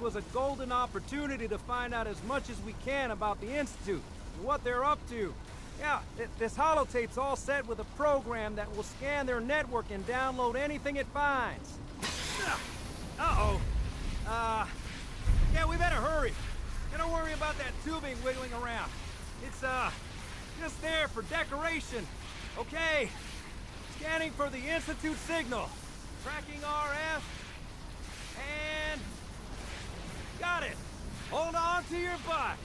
was a golden opportunity to find out as much as we can about the Institute and what they're up to. Yeah, this holotape's all set with a program that will scan their network and download anything it finds. Uh-oh. Yeah, we better hurry. And don't worry about that tubing wiggling around. It's, just there for decoration. Okay. Scanning for the Institute signal. Tracking RF. And... got it. Hold on to your butt.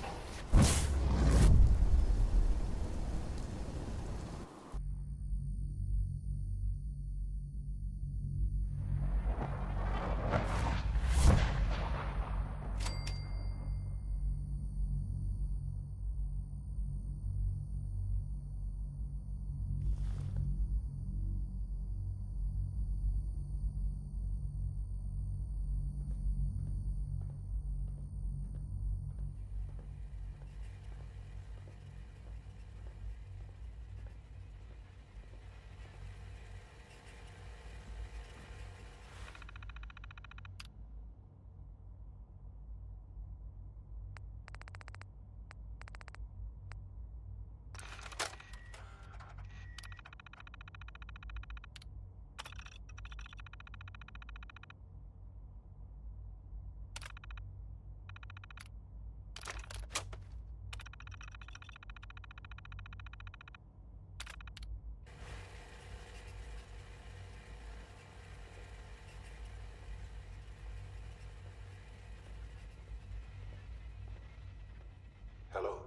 Hello.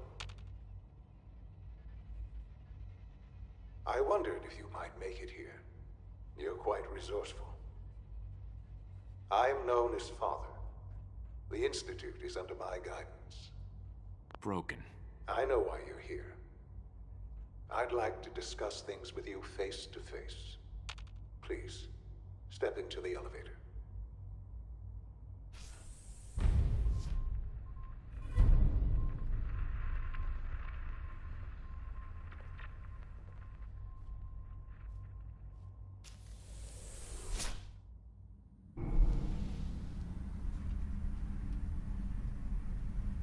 I wondered if you might make it here. You're quite resourceful. I'm known as Father. The Institute is under my guidance. Broken. I know why you're here. I'd like to discuss things with you face to face. Please, step into the elevator.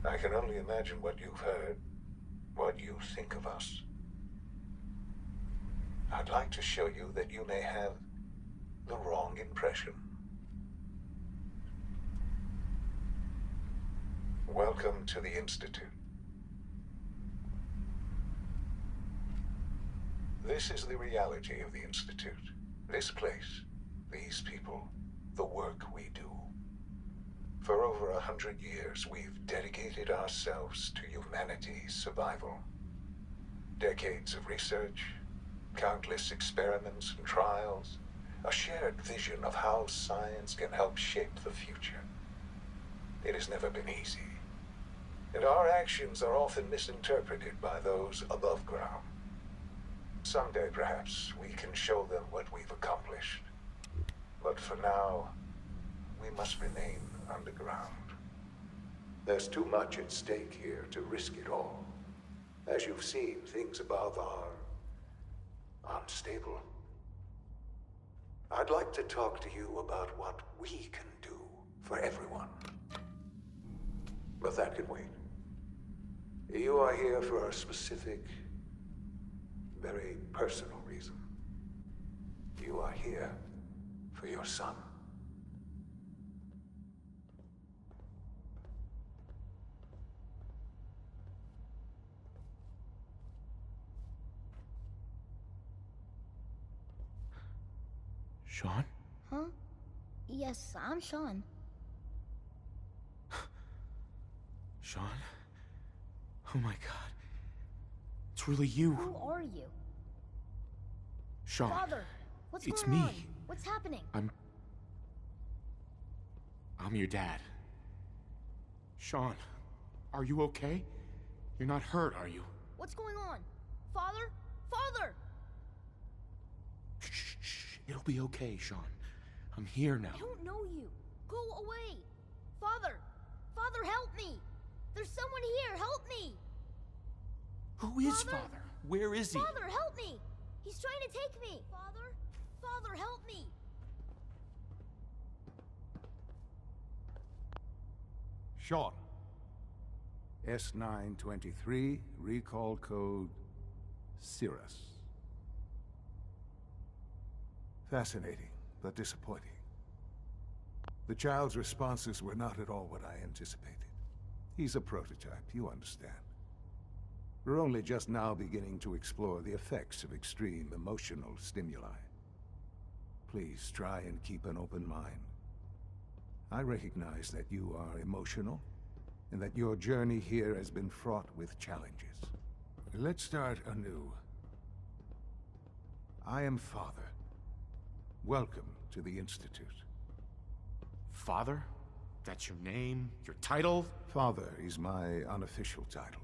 I can only imagine what you've heard, what you think of us. I'd like to show you that you may have the wrong impression. Welcome to the Institute. This is the reality of the Institute. This place, these people, the work we do. For over 100 years, we've dedicated ourselves to humanity's survival. Decades of research, countless experiments and trials, a shared vision of how science can help shape the future. It has never been easy, and our actions are often misinterpreted by those above ground. Someday, perhaps, we can show them what we've accomplished. But for now, we must remain underground. There's too much at stake here to risk it all. As you've seen, things above are unstable. I'd like to talk to you about what we can do for everyone. But that can wait. You are here for a specific, very personal reason. You are here for your son. Shaun? Huh? Yes, I'm Shaun. Shaun? Oh my god. It's really you. Who are you? Shaun. Father, what's It's going me. on? What's happening? I'm your dad. Shaun, are you okay? You're not hurt, are you? What's going on? Father? Father! Shh. It'll be okay, Shaun. I'm here now. I don't know you. Go away. Father! Father, help me! There's someone here, help me! Who is Father? Father? Where is he? Father, help me! He's trying to take me! Father? Father, help me! Shaun. S923, recall code Cirrus. Fascinating, but disappointing. The child's responses were not at all what I anticipated. He's a prototype, you understand. We're only just now beginning to explore the effects of extreme emotional stimuli. Please try and keep an open mind. I recognize that you are emotional, and that your journey here has been fraught with challenges. Let's start anew. I am Father. Welcome to the Institute. Father? That's your name? Your title? Father is my unofficial title.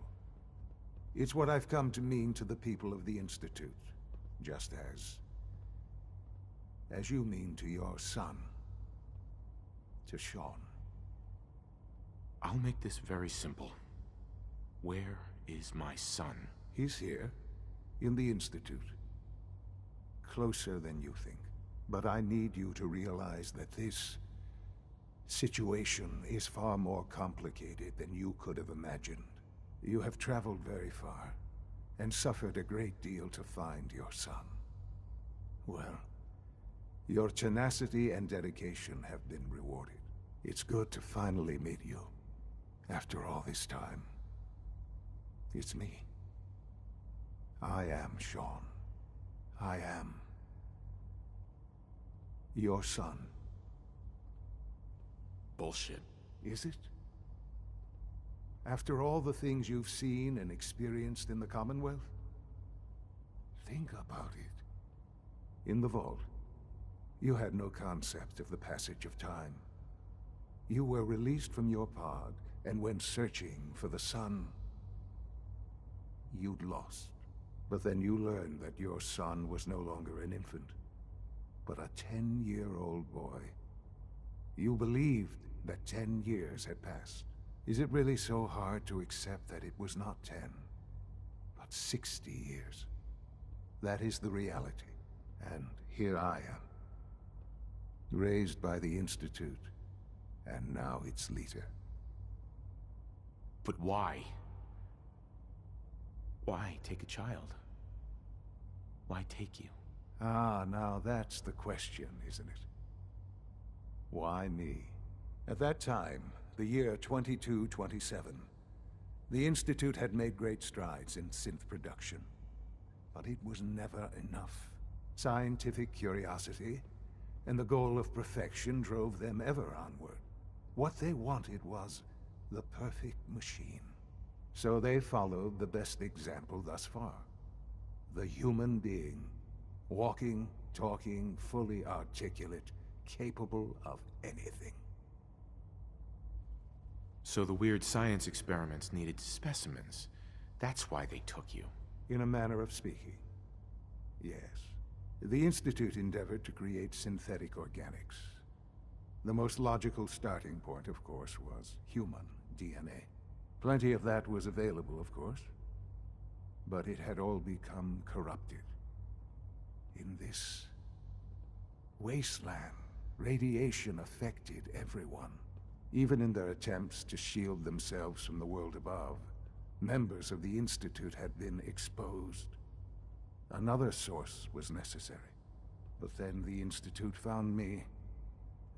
It's what I've come to mean to the people of the Institute, just as you mean to your son, to Shaun. I'll make this very simple. Where is my son? He's here, in the Institute. Closer than you think. But I need you to realize that this situation is far more complicated than you could have imagined. You have traveled very far, and suffered a great deal to find your son. Well, your tenacity and dedication have been rewarded. It's good to finally meet you. After all this time, it's me. I am Shaun. I am your son. Bullshit. Is it? After all the things you've seen and experienced in the Commonwealth? Think about it. In the Vault, you had no concept of the passage of time. You were released from your pod and went searching for the son you'd lost. But then you learned that your son was no longer an infant, but a 10-year-old boy. You believed that 10 years had passed. Is it really so hard to accept that it was not 10, but 60 years? That is the reality. And here I am, raised by the Institute, and now its leader. But why? Why take a child? Why take you? Ah, now that's the question, isn't it? Why me? At that time, the year 2227, the Institute had made great strides in synth production. But it was never enough. Scientific curiosity and the goal of perfection drove them ever onward. What they wanted was the perfect machine. So they followed the best example thus far. The human being. Walking, talking, fully articulate, capable of anything. So the weird science experiments needed specimens. That's why they took you. In a manner of speaking, yes. The Institute endeavored to create synthetic organics. The most logical starting point, of course, was human DNA. Plenty of that was available, of course. But it had all become corrupted. In this wasteland, radiation affected everyone. Even in their attempts to shield themselves from the world above, members of the Institute had been exposed. Another source was necessary. But then the Institute found me,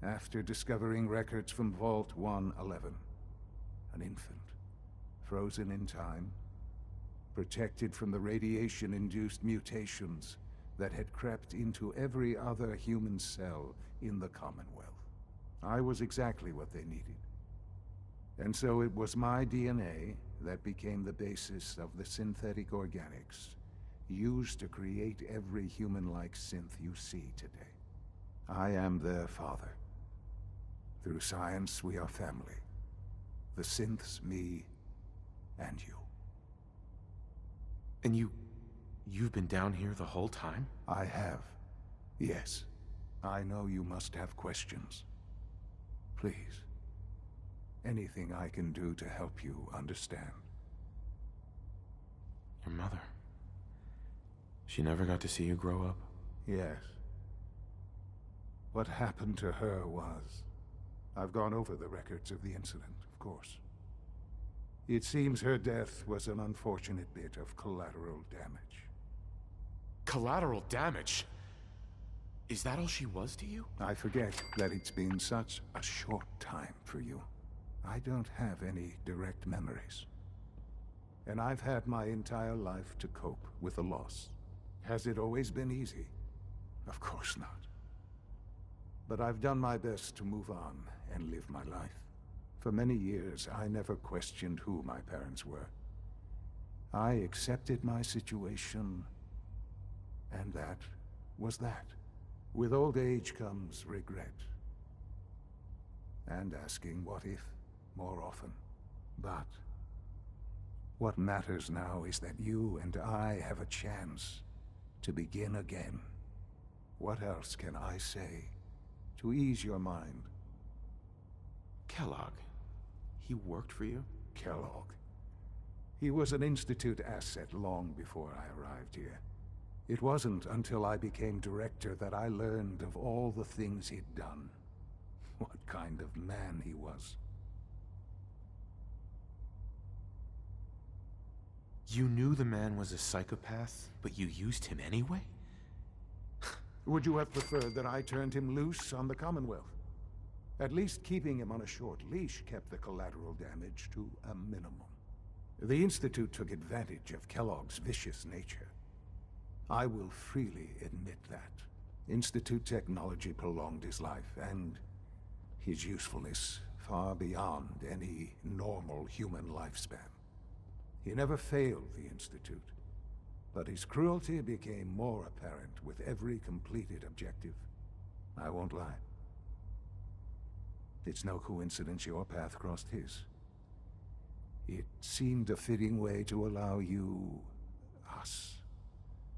after discovering records from Vault 111. An infant, frozen in time, protected from the radiation-induced mutations that had crept into every other human cell in the Commonwealth. I was exactly what they needed. And so it was my DNA that became the basis of the synthetic organics used to create every human-like synth you see today. I am their father. Through science, we are family. The synths, me, and you. And you've been down here the whole time? I have. Yes. I know you must have questions. Please. Anything I can do to help you understand. Your mother. She never got to see you grow up? Yes. What happened to her was I've gone over the records of the incident, of course. It seems her death was an unfortunate bit of collateral damage. Collateral damage? Is that all she was to you? I forget that it's been such a short time for you. I don't have any direct memories. And I've had my entire life to cope with the loss. Has it always been easy? Of course not. But I've done my best to move on and live my life. For many years, I never questioned who my parents were. I accepted my situation, and that was that. With old age comes regret. And asking what if more often. But what matters now is that you and I have a chance to begin again. What else can I say to ease your mind? Kellogg. He worked for you? Kellogg. He was an Institute asset long before I arrived here. It wasn't until I became director that I learned of all the things he'd done. What kind of man he was. You knew the man was a psychopath, but you used him anyway? Would you have preferred that I turned him loose on the Commonwealth? At least keeping him on a short leash kept the collateral damage to a minimum. The Institute took advantage of Kellogg's vicious nature. I will freely admit that. Institute technology prolonged his life, and his usefulness far beyond any normal human lifespan. He never failed the Institute, but his cruelty became more apparent with every completed objective. I won't lie. It's no coincidence your path crossed his. It seemed a fitting way to allow you, us,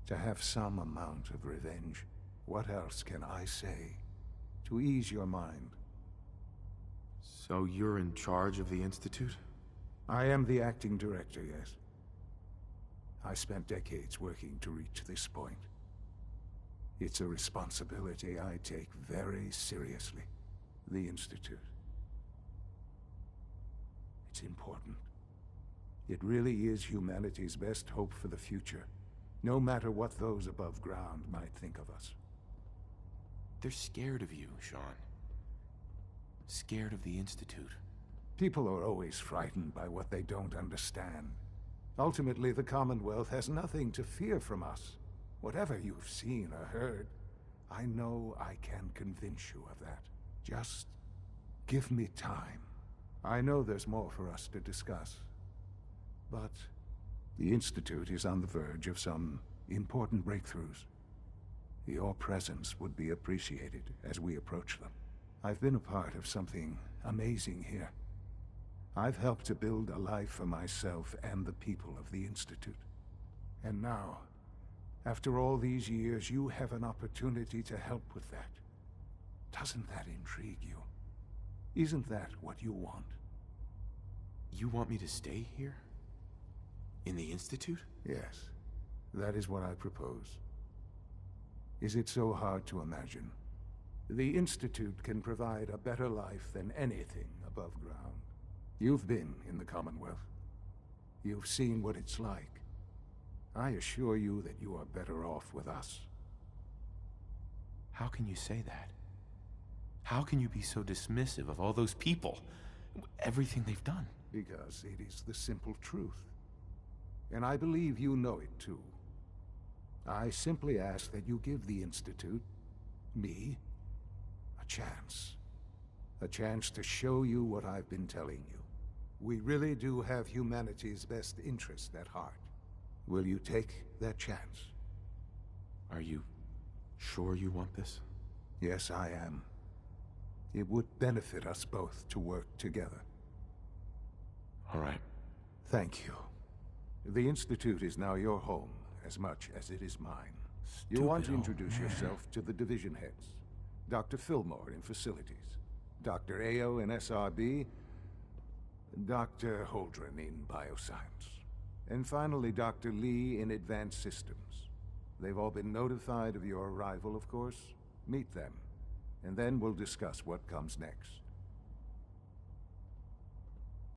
to have some amount of revenge. What else can I say to ease your mind? So you're in charge of the Institute? I am the acting director, yes. I spent decades working to reach this point. It's a responsibility I take very seriously. The Institute. It's important. It really is humanity's best hope for the future, no matter what those above ground might think of us. They're scared of you, Shaun. Scared of the Institute. People are always frightened by what they don't understand. Ultimately, the Commonwealth has nothing to fear from us. Whatever you've seen or heard, I know I can convince you of that. Just give me time. I know there's more for us to discuss. But the Institute is on the verge of some important breakthroughs. Your presence would be appreciated as we approach them. I've been a part of something amazing here. I've helped to build a life for myself and the people of the Institute. And now, after all these years, you have an opportunity to help with that. Doesn't that intrigue you? Isn't that what you want? You want me to stay here? In the Institute? Yes, that is what I propose. Is it so hard to imagine? The Institute can provide a better life than anything above ground. You've been in the Commonwealth. You've seen what it's like. I assure you that you are better off with us. How can you say that? How can you be so dismissive of all those people? Everything they've done? Because it is the simple truth. And I believe you know it too. I simply ask that you give the Institute, me, a chance. A chance to show you what I've been telling you. We really do have humanity's best interest at heart. Will you take that chance? Are you sure you want this? Yes, I am. It would benefit us both to work together. All right. Thank you. The Institute is now your home as much as it is mine. You want to introduce yourself to the division heads. Dr. Fillmore in Facilities, Dr. Ayo in SRB, Dr. Holdren in Bioscience, and finally Dr. Lee in Advanced Systems. They've all been notified of your arrival, of course. Meet them, and then we'll discuss what comes next.